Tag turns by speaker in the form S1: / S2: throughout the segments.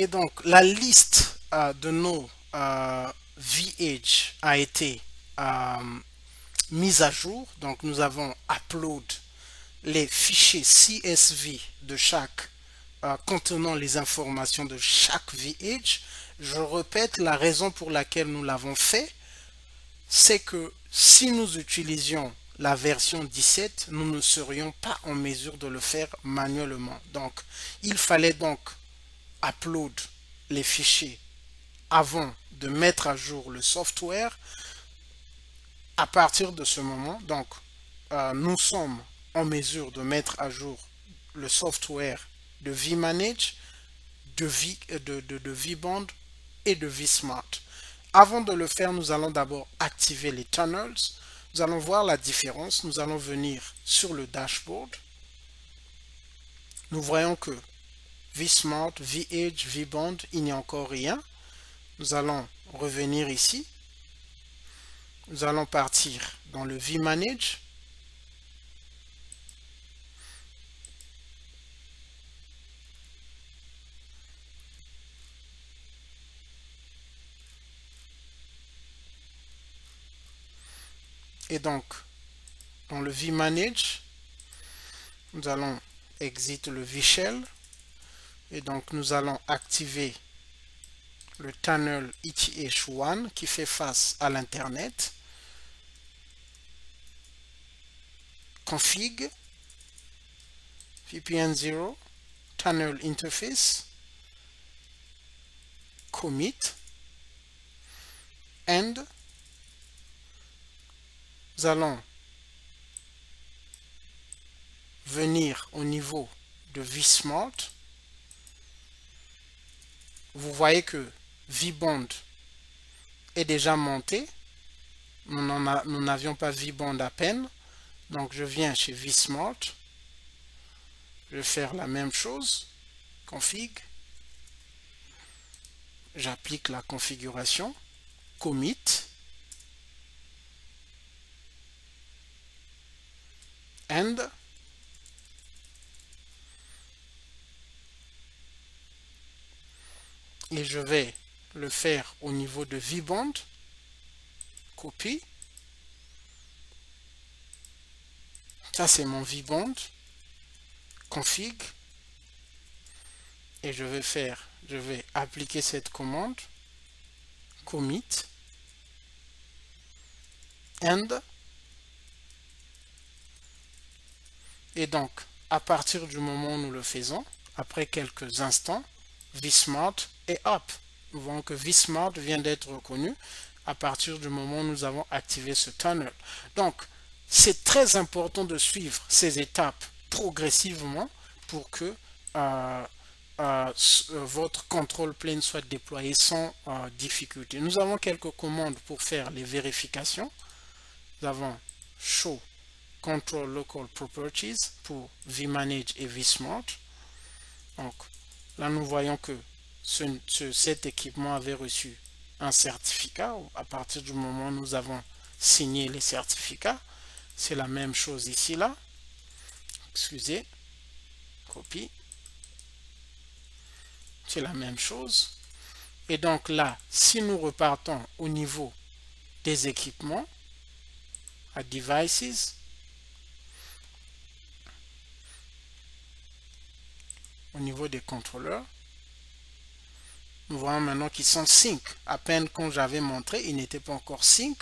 S1: donc, la liste de nos VH a été mise à jour. Donc, nous avons upload les fichiers CSV de chaque contenant les informations de chaque VH. Je répète, la raison pour laquelle nous l'avons fait, c'est que si nous utilisions la version 17, nous ne serions pas en mesure de le faire manuellement. Donc, il fallait donc upload les fichiers avant de mettre à jour le software. À partir de ce moment, donc, nous sommes en mesure de mettre à jour le software de vManage, de vBond et de vSmart. Avant de le faire, nous allons d'abord activer les tunnels. Nous allons voir la différence. Nous allons venir sur le dashboard. Nous voyons que vSmart, vEdge, vBond, il n'y a encore rien. Nous allons revenir ici. Nous allons partir dans le vManage. Et donc, dans le vManage, nous allons exit le vShell. Et donc, nous allons activer le tunnel ETH1 qui fait face à l'Internet. Config, VPN 0, tunnel interface, commit, and nous allons venir au niveau de vSmart. Vous voyez que vBond est déjà monté. Nous n'avions pas vBond à peine. Donc je viens chez vSmart. Je vais faire la même chose. Config. J'applique la configuration. Commit. And et je vais le faire au niveau de vBond. Copie. Ça c'est mon vBond. Config. Et je vais appliquer cette commande. Commit. And. Et donc, à partir du moment où nous le faisons, après quelques instants, vSmart est up. Nous voyons que vSmart vient d'être reconnu à partir du moment où nous avons activé ce tunnel. Donc, c'est très important de suivre ces étapes progressivement pour que votre control plane soit déployé sans difficulté. Nous avons quelques commandes pour faire les vérifications. Nous avons show control local properties pour vManage et vSmart. Donc là nous voyons que cet équipement avait reçu un certificat à partir du moment où nous avons signé les certificats. C'est la même chose ici là. Excusez. Copie. C'est la même chose. Et donc là, si nous repartons au niveau des équipements, à Devices, au niveau des contrôleurs, nous voyons maintenant qu'ils sont sync. À peine quand j'avais montré, ils n'étaient pas encore sync.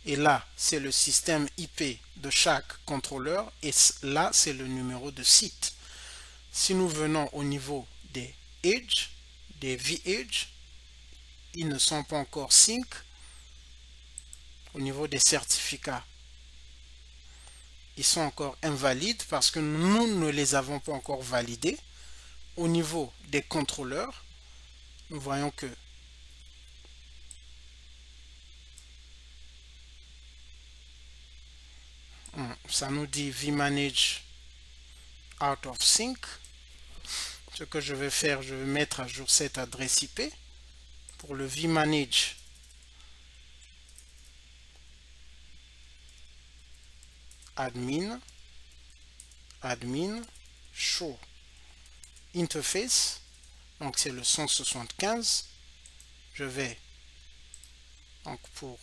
S1: Et là, c'est le système IP de chaque contrôleur. Et là, c'est le numéro de site. Si nous venons au niveau des Edge, des VEdge, ils ne sont pas encore sync. Au niveau des certificats, ils sont encore invalides parce que nous ne les avons pas encore validés. Au niveau des contrôleurs, nous voyons que ça nous dit vManage out of sync. Ce que je vais faire, je vais mettre à jour cette adresse IP pour le vManage admin show interface Donc c'est le 175. Je vais, donc pour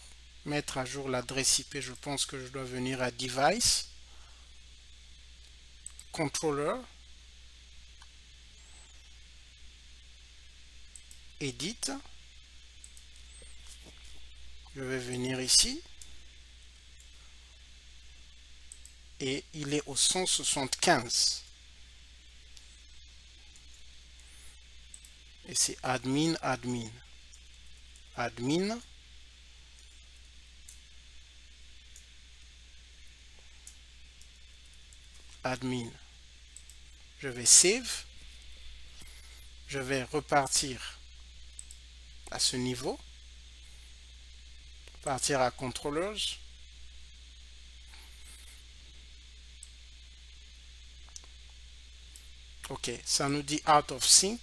S1: mettre à jour l'adresse IP, je pense que je dois venir à Device, Controller, Edit. Je vais venir ici. Et il est au 175. Et c'est admin, admin, admin. Admin. Je vais save. Je vais repartir à ce niveau. Partir à controllers. Ok, ça nous dit out of sync.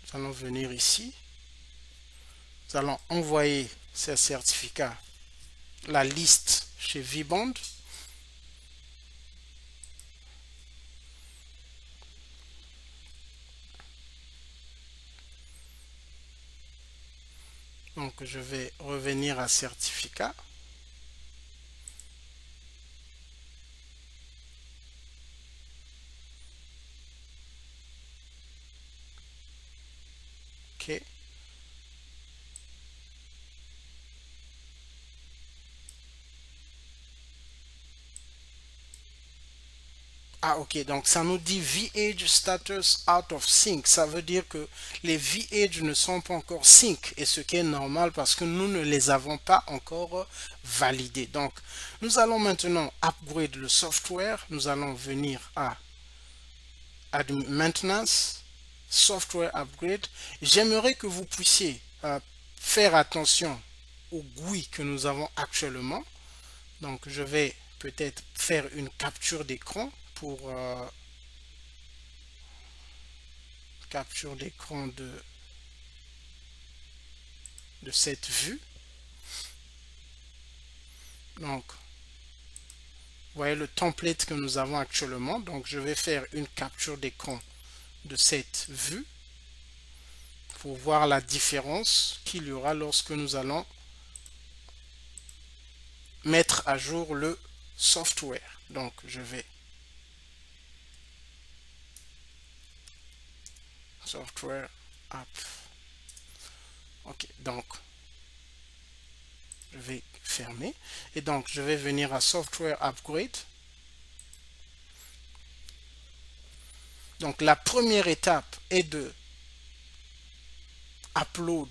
S1: Nous allons venir ici. Nous allons envoyer ces certificats, la liste chez Vbond. Donc je vais revenir à certificat. Ok. Ah ok, donc ça nous dit VH status out of sync. Ça veut dire que les VH ne sont pas encore sync, et ce qui est normal parce que nous ne les avons pas encore validés. Donc nous allons maintenant upgrade le software. Nous allons venir à Maintenance, Software Upgrade. J'aimerais que vous puissiez faire attention au GUI que nous avons actuellement. Donc je vais peut-être faire une capture d'écran pour capture d'écran de cette vue. Donc vous voyez le template que nous avons actuellement. Donc je vais faire une capture d'écran de cette vue pour voir la différence qu'il y aura lorsque nous allons mettre à jour le software. Donc je vais software app. Ok, donc je vais fermer et donc je vais venir à software upgrade. Donc la première étape est de upload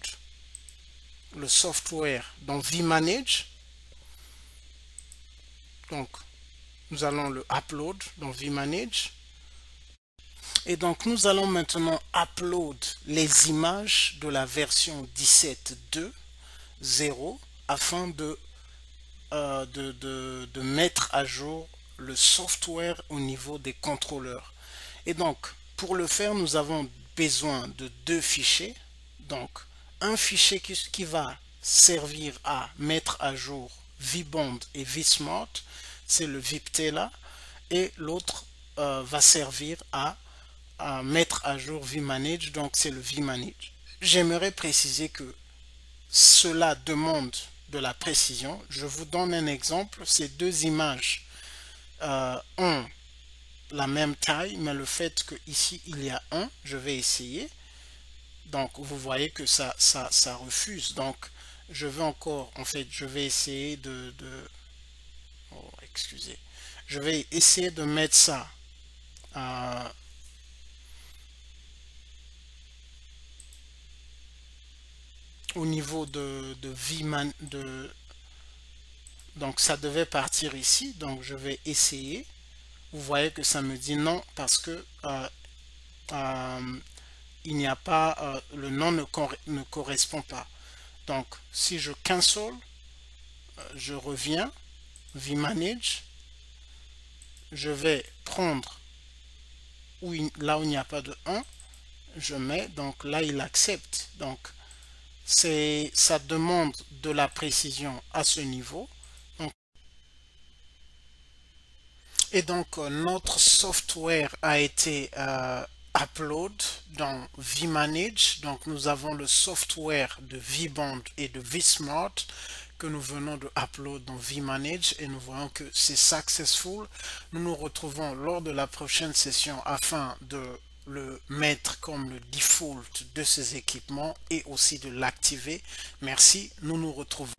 S1: le software dans vManage. Donc nous allons le upload dans vManage. Et donc nous allons maintenant upload les images de la version 17.2.0 afin de mettre à jour le software au niveau des contrôleurs. Et donc pour le faire, nous avons besoin de deux fichiers. Donc un fichier qui va servir à mettre à jour Vbond et Vsmart, c'est le VipTela, et l'autre va servir à mettre à jour vManage, donc c'est le vManage. J'aimerais préciser que cela demande de la précision. Je vous donne un exemple. Ces deux images ont la même taille, mais le fait que ici il y a un, je vais essayer. Donc vous voyez que ça refuse. Donc je vais encore, en fait, je vais essayer oh, excusez. Je vais essayer de mettre ça au niveau de Vman, donc ça devait partir ici, donc je vais essayer. Vous voyez que ça me dit non parce que il n'y a pas, le nom ne correspond pas. Donc si je cancel, je reviens, vManage, je vais prendre là où il n'y a pas de 1, je mets, donc là il accepte. Donc Ça demande de la précision à ce niveau. Et donc, notre software a été upload dans vManage. Donc, nous avons le software de vBond et de vSmart que nous venons de upload dans vManage et nous voyons que c'est successful. Nous nous retrouvons lors de la prochaine session afin de le mettre comme le default de ces équipements et aussi de l'activer. Merci, nous nous retrouvons.